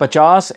50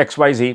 XYZ,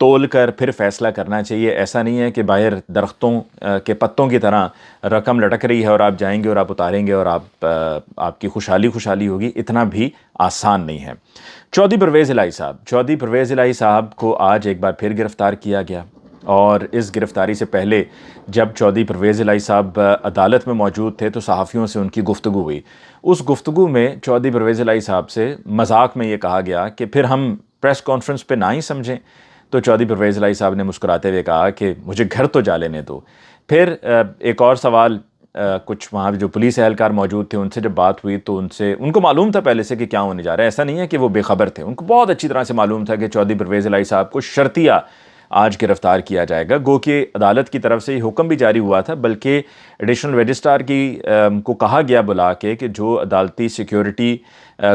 تول کر پھر فیصلہ کرنا چاہیے. ایسا نہیں ہے کہ باہر درختوں کے پتوں کی طرح رقم لٹک رہی ہے اور آپ جائیں گے اور آپ اتاریں گے اور آپ کی خوشحالی ہوگی. اتنا بھی آسان نہیں ہے. چودھری پرویز الہی صاحب کو آج ایک بار پھر گرفتار کیا گیا، اور اس گرفتاری سے پہلے جب چودھری پرویز الہی صاحب عدالت میں موجود تھے تو صحافیوں سے ان کی گفتگو ہوئی. اس گفتگو میں چودھری پرویز الہی صاحب سے مذاق میں یہ کہا گیا کہ پھر ہم پریس کانفرنس پہ نہ ہی سمجھیں. تو چودھری پرویز الہی صاحب نے مسکراتے ہوئے کہا کہ مجھے گھر تو جا لینے دو. پھر ایک اور سوال، کچھ وہاں جو پولیس اہلکار موجود تھے ان سے جب بات ہوئی تو ان کو معلوم تھا پہلے سے کہ کیا ہونے جا رہا ہے. ایسا نہیں ہے کہ وہ بے خبر تھے، ان کو بہت اچھی طرح سے معلوم تھا کہ چودھری پرویز الہی صاحب کو شرطیہ آج گرفتار کیا جائے گا. گو کہ عدالت کی طرف سے یہ حکم بھی جاری ہوا تھا، بلکہ ایڈیشنل رجسٹرار کو کہا گیا بلا کے کہ جو عدالتی سیکیورٹی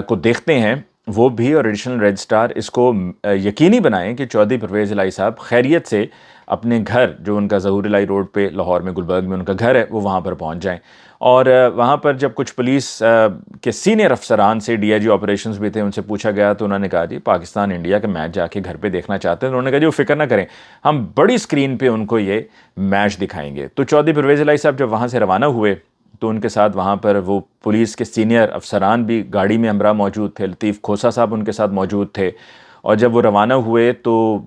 کو دیکھتے ہیں وہ بھی، اور ایڈیشنل رجسٹرار اس کو یقینی بنائیں کہ چودھری پرویز الہی صاحب خیریت سے اپنے گھر، جو ان کا ظہور الہی روڈ پہ لاہور میں گلبرگ میں ان کا گھر ہے، وہ وہاں پر پہنچ جائیں. اور وہاں پر جب کچھ پولیس کے سینئر افسران سے ڈی آئی جی آپریشنز بھی تھے، ان سے پوچھا گیا تو انہوں نے کہا جی پاکستان انڈیا کا میچ جا کے گھر پہ دیکھنا چاہتے ہیں. انہوں نے کہا جی وہ فکر نہ کریں، ہم بڑی اسکرین پہ ان کو یہ میچ دکھائیں گے. تو چودھری پرویز الہی صاحب جب وہاں سے روانہ ہوئے تو ان کے ساتھ وہاں پر وہ پولیس کے سینئر افسران بھی گاڑی میں ہمراہ موجود تھے. لطیف کھوسہ صاحب ان کے ساتھ موجود تھے. اور جب وہ روانہ ہوئے تو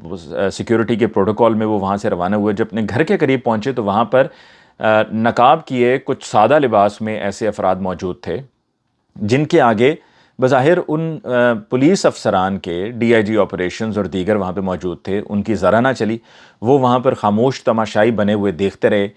سیکیورٹی کے پروٹوکول میں وہ وہاں سے روانہ ہوئے. جب اپنے گھر کے قریب پہنچے تو وہاں پر نقاب کیے کچھ سادہ لباس میں ایسے افراد موجود تھے جن کے آگے بظاہر ان پولیس افسران کے ڈی آئی جی آپریشنز اور دیگر وہاں پہ موجود تھے ان کی ذرا نہ چلی. وہ وہاں پر خاموش تماشائی بنے ہوئے دیکھتے رہے.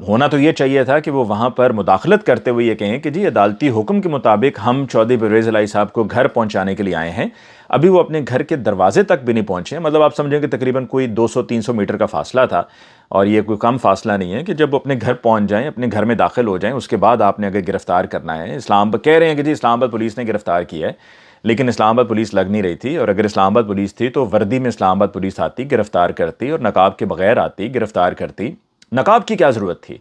ہونا تو یہ چاہیے تھا کہ وہ وہاں پر مداخلت کرتے ہوئے یہ کہیں کہ جی عدالتی حکم کے مطابق ہم چودھری پرویز الہی صاحب کو گھر پہنچانے کے لیے آئے ہیں. ابھی وہ اپنے گھر کے دروازے تک بھی نہیں پہنچے. مطلب آپ سمجھیں کہ تقریباً کوئی 200-300 میٹر کا فاصلہ تھا، اور یہ کوئی کم فاصلہ نہیں ہے کہ جب وہ اپنے گھر پہنچ جائیں، اپنے گھر میں داخل ہو جائیں، اس کے بعد آپ نے اگر گرفتار کرنا ہے. کہہ رہے ہیں کہ جی اسلام آباد پولیس نے گرفتار کیا ہے، لیکن اسلام آباد پولیس لگ نہیں رہی تھی. اور اگر اسلام آباد پولیس تھی تو وردی میں اسلام آباد پولیس آتی، گرفتار کرتی، اور نقاب کے بغیر آتی، گرفتار کرتی. نقاب کی کیا ضرورت تھی؟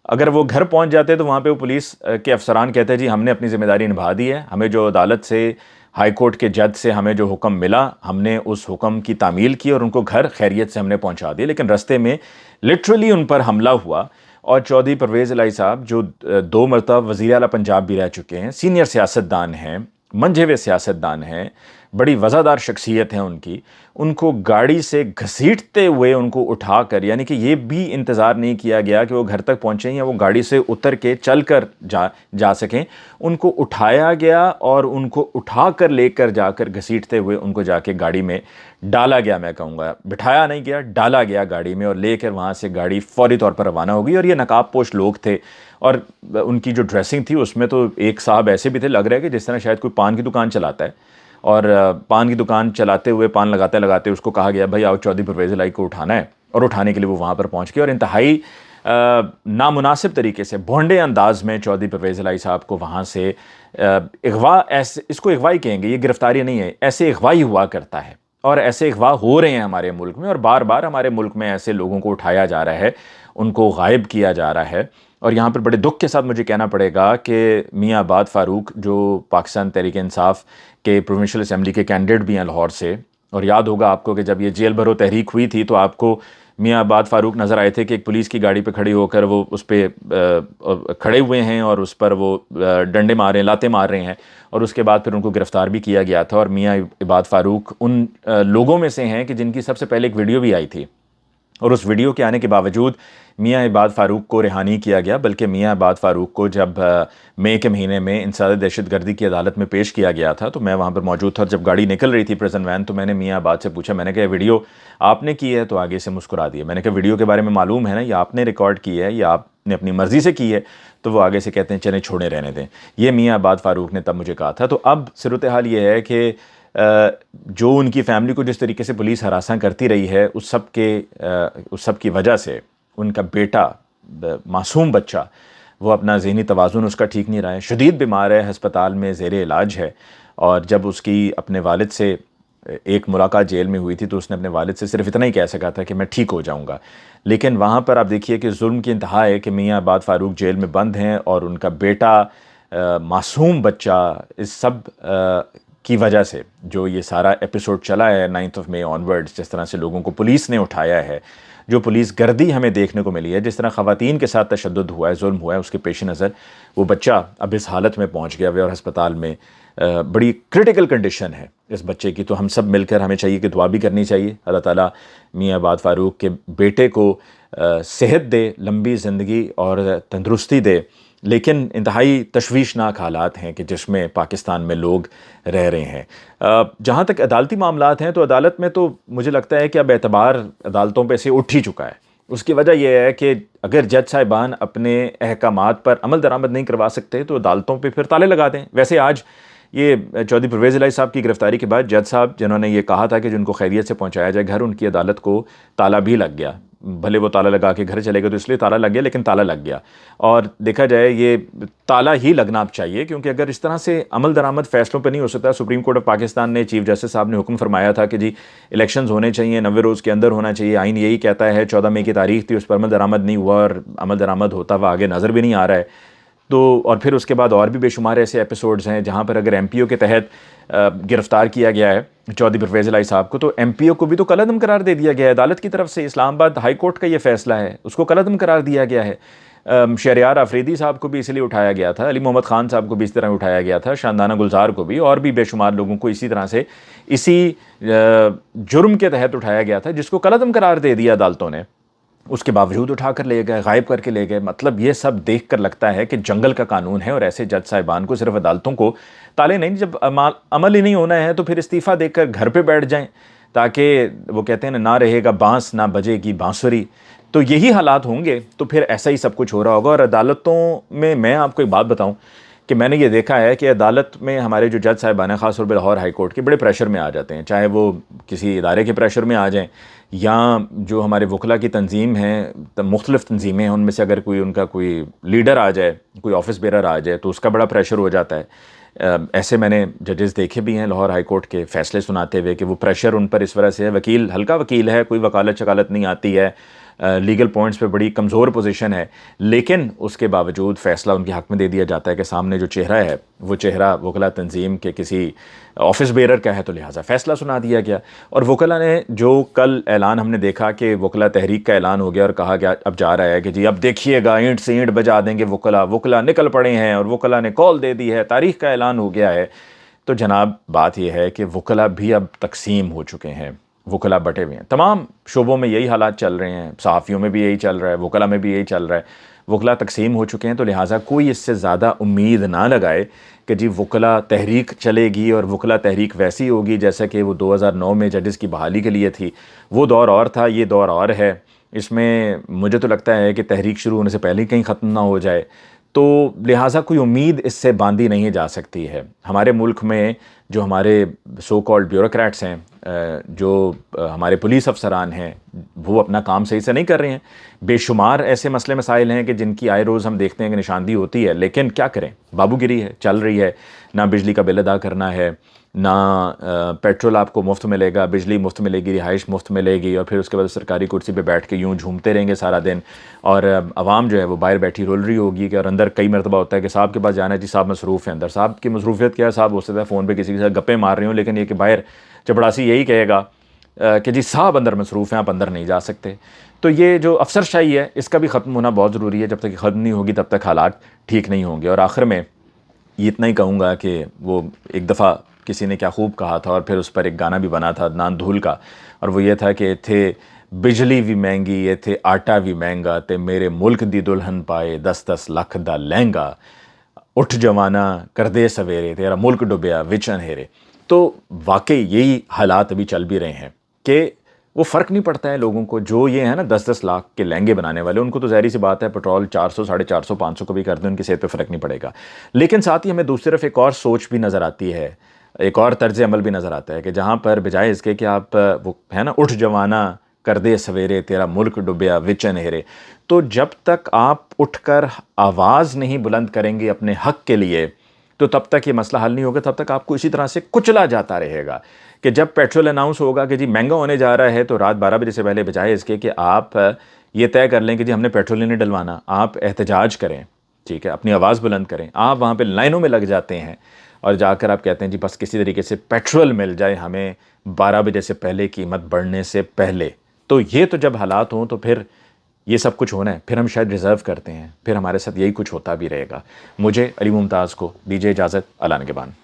اگر وہ گھر پہنچ جاتے تو وہاں پہ وہ پولیس کے افسران کہتے ہیں جی ہم نے اپنی ذمہ داری نبھا دی ہے، ہمیں جو عدالت سے، ہائی کورٹ کے جج سے ہمیں جو حکم ملا ہم نے اس حکم کی تعمیل کی اور ان کو گھر خیریت سے ہم نے پہنچا دیا. لیکن رستے میں لٹرلی ان پر حملہ ہوا. اور چودھری پرویز الہی صاحب جو 2 مرتبہ وزیر اعلیٰ پنجاب بھی رہ چکے ہیں، سینئر سیاستدان ہیں، منجھے ہوئے سیاستدان ہیں، بڑی وزادار شخصیت ہیں ان کو گاڑی سے گھسیٹتے ہوئے ان کو اٹھا کر، یعنی کہ یہ بھی انتظار نہیں کیا گیا کہ وہ گھر تک پہنچیں یا وہ گاڑی سے اتر کے چل کر جا سکیں. ان کو اٹھایا گیا اور ان کو اٹھا کر لے کر جا کر گھسیٹتے ہوئے ان کو جا کے گاڑی میں ڈالا گیا. میں کہوں گا بٹھایا نہیں گیا، ڈالا گیا گاڑی میں، اور لے کر وہاں سے گاڑی فوری طور پر روانہ ہو گئی. اور یہ نقاب پوش لوگ تھے، اور ان کی جو ڈریسنگ تھی اس میں تو ایک صاحب ایسے بھی تھے لگ رہا ہے کہ جس طرح شاید کوئی پان کی دکان چلاتا ہے. اور پان کی دکان چلاتے ہوئے، پان لگاتے لگاتے اس کو کہا گیا بھائی آؤ چودھری پرویز الہی کو اٹھانا ہے، اور اٹھانے کے لیے وہ وہاں پر پہنچ گئے. اور انتہائی نامناسب طریقے سے، بھونڈے انداز میں چودھری پرویز الہی صاحب کو وہاں سے اغوا، ایسے اس کو اغوا ہی کہیں گے، یہ گرفتاری نہیں ہے، ایسے اغوا ہی ہوا کرتا ہے. اور ایسے اغوا ہو رہے ہیں ہمارے ملک میں، اور بار بار ہمارے ملک میں ایسے لوگوں کو اٹھایا جا رہا ہے، ان کو غائب کیا جا رہا ہے. اور یہاں پر بڑے دکھ کے ساتھ مجھے کہنا پڑے گا کہ میاں عباد فاروق جو پاکستان تحریک انصاف کے پروونشل اسمبلی کے کینڈیڈیٹ بھی ہیں لاہور سے، اور یاد ہوگا آپ کو کہ جب یہ جیل بھرو تحریک ہوئی تھی تو آپ کو میاں عباد فاروق نظر آئے تھے کہ ایک پولیس کی گاڑی پہ کھڑی ہو کر وہ اس پہ کھڑے ہوئے ہیں اور اس پر وہ ڈنڈے مار رہے ہیں، لاتے مار رہے ہیں. اور اس کے بعد پھر ان کو گرفتار بھی کیا گیا تھا. اور میاں عباد فاروق ان لوگوں میں سے ہیں کہ جن کی سب سے پہلے ایک ویڈیو بھی آئی تھی، اور اس ویڈیو کے آنے کے باوجود میاں عباد فاروق کو رہا نہیں کیا گیا، بلکہ میاں عباد فاروق کو جب مئی کے مہینے میں انسداد دہشت گردی کی عدالت میں پیش کیا گیا تھا تو میں وہاں پر موجود تھا. اور جب گاڑی نکل رہی تھی پریزن وین تو میں نے میاں عباد سے پوچھا، میں نے کہا ویڈیو آپ نے کی ہے؟ تو آگے سے مسکرا دیا. میں نے کہا ویڈیو کے بارے میں معلوم ہے نا، یہ آپ نے ریکارڈ کی ہے یا آپ نے اپنی مرضی سے کی ہے؟ تو وہ آگے سے کہتے ہیں چلیں چھوڑے رہنے دیں. یہ میاں عباد فاروق نے تب مجھے کہا تھا. تو اب صورتحال یہ ہے کہ جو ان کی فیملی کو جس طریقے سے پولیس ہراساں کرتی رہی ہے، اس سب کی وجہ سے ان کا بیٹا، معصوم بچہ، وہ اپنا ذہنی توازن اس کا ٹھیک نہیں رہا ہے، شدید بیمار ہے، ہسپتال میں زیر علاج ہے. اور جب اس کی اپنے والد سے ایک ملاقات جیل میں ہوئی تھی تو اس نے اپنے والد سے صرف اتنا ہی کہہ سکا تھا کہ میں ٹھیک ہو جاؤں گا. لیکن وہاں پر آپ دیکھیے کہ ظلم کی انتہا ہے کہ میاں عباد فاروق جیل میں بند ہیں اور ان کا بیٹا، معصوم بچہ، اس سب کی وجہ سے جو یہ سارا ایپیسوڈ چلا ہے 9 مئی آنورڈز، جس طرح سے لوگوں کو پولیس نے اٹھایا ہے، جو پولیس گردی ہمیں دیکھنے کو ملی ہے، جس طرح خواتین کے ساتھ تشدد ہوا ہے، ظلم ہوا ہے، اس کے پیش نظر وہ بچہ اب اس حالت میں پہنچ گیا ہے اور ہسپتال میں بڑی کرٹیکل کنڈیشن ہے اس بچے کی. تو ہم سب مل کر ہمیں چاہیے کہ دعا بھی کرنی چاہیے، اللہ تعالیٰ میاں عباد فاروق کے بیٹے کو صحت دے، لمبی زندگی اور تندرستی دے. لیکن انتہائی تشویشناک حالات ہیں کہ جس میں پاکستان میں لوگ رہ رہے ہیں. جہاں تک عدالتی معاملات ہیں تو عدالت میں تو مجھے لگتا ہے کہ اب اعتبار عدالتوں پہ سے اٹھ ہی چکا ہے. اس کی وجہ یہ ہے کہ اگر جج صاحبان اپنے احکامات پر عمل درآمد نہیں کروا سکتے تو عدالتوں پہ پھر تالے لگا دیں. ویسے آج یہ چودھری پرویز الہی صاحب کی گرفتاری کے بعد جج صاحب جنہوں نے یہ کہا تھا کہ جن کو خیریت سے پہنچایا جائے گھر، ان کی عدالت کو تالا بھی لگ گیا. بھلے وہ تالا لگا کے گھر چلے گئے تو اس لیے تالا لگ گیا، لیکن تالا لگ گیا. اور دیکھا جائے یہ تالا ہی لگنا چاہیے، کیونکہ اگر اس طرح سے عمل درآمد فیصلوں پہ نہیں ہو سکتا. سپریم کورٹ آف پاکستان نے چیف جسٹس صاحب نے حکم فرمایا تھا کہ جی الیکشنز ہونے چاہیے، 90 روز کے اندر ہونا چاہیے. آئین یہی کہتا ہے. 14 مئی کی تاریخ تھی، اس پر عمل درآمد نہیں ہوا اور عمل درآمد ہوتا ہوا آگے نظر بھی نہیں آ رہا ہے. تو اور پھر اس کے بعد اور بھی بے شمار ایسے ایپیسوڈز ہیں جہاں پر اگر ایم پی او کے تحت گرفتار کیا گیا ہے چودھری پرویز الہی صاحب کو، تو ایم پی او کو بھی تو کالعدم قرار دے دیا گیا ہے عدالت کی طرف سے. اسلام آباد ہائی کورٹ کا یہ فیصلہ ہے، اس کو کالعدم قرار دیا گیا ہے. شہریار آفریدی صاحب کو بھی اسی لیے اٹھایا گیا تھا، علی محمد خان صاحب کو بھی اس طرح اٹھایا گیا تھا، شاندانہ گلزار کو بھی، اور بھی بے شمار لوگوں کو اسی طرح سے اسی جرم کے تحت اٹھایا گیا تھا جس کو کالعدم قرار دے دیا عدالتوں نے. اس کے باوجود اٹھا کر لے گئے، غائب کر کے لے گئے. مطلب یہ سب دیکھ کر لگتا ہے کہ جنگل کا قانون ہے، اور ایسے جج صاحبان کو صرف عدالتوں کو تالے نہیں، جب عمل ہی نہیں ہونا ہے تو پھر استعفیٰ دے کر گھر پہ بیٹھ جائیں، تاکہ وہ کہتے ہیں نہ رہے گا بانس نہ بجے گی بانسری. تو یہی حالات ہوں گے تو پھر ایسا ہی سب کچھ ہو رہا ہوگا. اور عدالتوں میں آپ کو ایک بات بتاؤں کہ میں نے یہ دیکھا ہے کہ عدالت میں ہمارے جو جج صاحبان ہیں، خاص طور پہ لاہور ہائی کورٹ کے، بڑے پریشر میں آ جاتے ہیں، چاہے وہ کسی ادارے کے پریشر میں آ جائیں یا جو ہمارے وکلا کی تنظیم ہیں، مختلف تنظیمیں ہیں، ان میں سے اگر کوئی ان کا کوئی لیڈر آ جائے، کوئی آفس بیرر آ جائے تو اس کا بڑا پریشر ہو جاتا ہے. ایسے میں نے ججز دیکھے بھی ہیں لاہور ہائی کورٹ کے فیصلے سناتے ہوئے کہ وہ پریشر ان پر اس وجہ سے ہے. وکیل ہلکا وکیل ہے، کوئی وکالت شکالت نہیں آتی ہے، لیگل پوائنٹس پہ بڑی کمزور پوزیشن ہے، لیکن اس کے باوجود فیصلہ ان کے حق میں دے دیا جاتا ہے کہ سامنے جو چہرہ ہے وہ چہرہ وکلا تنظیم کے کسی آفس بیرر کا ہے، تو لہٰذا فیصلہ سنا دیا گیا. اور وکلا نے جو کل اعلان ہم نے دیکھا کہ وکلا تحریک کا اعلان ہو گیا اور کہا گیا اب جا رہا ہے کہ جی اب دیکھیے گا اینٹ سے اینٹ بجا دیں گے وکلا نکل پڑے ہیں اور وکلا نے کال دے دی ہے، تاریخ کا اعلان ہو گیا ہے. تو جناب بات یہ ہے کہ وکلا بھی اب تقسیم ہو چکے ہیں، وکلا بٹے ہوئے ہیں. تمام شعبوں میں یہی حالات چل رہے ہیں، صحافیوں میں بھی یہی چل رہا ہے، وکلا میں بھی یہی چل رہا ہے. وکلا تقسیم ہو چکے ہیں، تو لہٰذا کوئی اس سے زیادہ امید نہ لگائے کہ جی وکلا تحریک چلے گی اور وکلا تحریک ویسی ہوگی جیسا کہ وہ 2009 میں ججز کی بحالی کے لیے تھی. وہ دور اور تھا، یہ دور اور ہے. اس میں مجھے تو لگتا ہے کہ تحریک شروع ہونے سے پہلے ہی کہیں ختم نہ ہو جائے. تو لہٰذا کوئی امید اس سے باندھی نہیں جا سکتی ہے. ہمارے ملک میں جو ہمارے سو کالڈ بیوروکریٹس ہیں، جو ہمارے پولیس افسران ہیں، وہ اپنا کام صحیح سے نہیں کر رہے ہیں. بے شمار ایسے مسئلے مسائل ہیں کہ جن کی آئے روز ہم دیکھتے ہیں کہ نشاندہی ہوتی ہے، لیکن کیا کریں، بابو گیری ہے، چل رہی ہے. نہ بجلی کا بل ادا کرنا ہے، نہ پیٹرول آپ کو مفت ملے گا، بجلی مفت ملے گی، رہائش مفت ملے گی، اور پھر اس کے بعد سرکاری کرسی پہ بیٹھ کے یوں جھومتے رہیں گے سارا دن. اور عوام جو ہے وہ باہر بیٹھی رول رہی ہوگی کہ اور اندر کئی مرتبہ ہوتا ہے کہ صاحب کے پاس جانا ہے، جی صاحب مصروف ہیں. اندر صاحب کی مصروفیت کیا ہے، صاحب ہو سکتا ہے فون پہ کسی کے ساتھ گپیں مار رہی ہوں، لیکن یہ کہ باہر چپڑاسی یہی کہے گا کہ جی صاحب اندر مصروف ہیں، آپ اندر نہیں جا سکتے. تو یہ جو افسر شاہی ہے اس کا بھی ختم ہونا بہت ضروری ہے. جب تک یہ ختم نہیں ہوگی تب تک حالات ٹھیک نہیں ہوں گے. اور آخر میں یہ اتنا ہی کہوں گا کہ وہ ایک دفعہ کسی نے کیا خوب کہا تھا، اور پھر اس پر ایک گانا بھی بنا تھا عدنان دھول کا، اور وہ یہ تھا کہ تھے بجلی بھی مہنگی، یہ تھے آٹا بھی مہنگا، تے میرے ملک دی دلہن پائے 10-10 لاکھ دا لہنگا، اٹھ جوانا کر دے سویرے تیرا ملک ڈبیا وچ انہیرے. تو واقعی یہی حالات ابھی چل بھی رہے ہیں کہ وہ فرق نہیں پڑتا ہے لوگوں کو. جو یہ ہے نا 10-10 لاکھ کے لہنگے بنانے والے، ان کو تو ظاہری سی بات ہے پٹرول 400 450 500 کو بھی کر دیں، ان کی صحت پہ فرق نہیں پڑے گا. لیکن ساتھ ہی ہمیں دوسری طرف ایک اور سوچ بھی نظر آتی ہے، ایک اور طرز عمل بھی نظر آتا ہے کہ جہاں پر بجائے اس کے کہ آپ وہ ہے نا اٹھ جوانا کر دے سویرے تیرا ملک ڈبیا وچ انہیرے، تو جب تک آپ اٹھ کر آواز نہیں بلند کریں گے اپنے حق کے لیے تو تب تک یہ مسئلہ حل نہیں ہوگا. تب تک آپ کو اسی طرح سے کچلا جاتا رہے گا کہ جب پیٹرول اناؤنس ہوگا کہ جی مہنگا ہونے جا رہا ہے تو رات 12 بجے سے پہلے بجائے اس کے کہ آپ یہ طے کر لیں کہ جی ہم نے پیٹرول ہی نہیں ڈلوانا، آپ احتجاج کریں، ٹھیک ہے، اپنی آواز بلند کریں. آپ وہاں پہ لائنوں میں لگ جاتے ہیں اور جا کر آپ کہتے ہیں جی بس کسی طریقے سے پیٹرول مل جائے ہمیں 12 بجے سے پہلے، قیمت بڑھنے سے پہلے. تو یہ تو جب حالات ہوں تو پھر یہ سب کچھ ہونا ہے، پھر ہم شاید ریزرو کرتے ہیں، پھر ہمارے ساتھ یہی کچھ ہوتا بھی رہے گا. مجھے علی ممتاز کو دیجیے اجازت. اللہ نگہبان.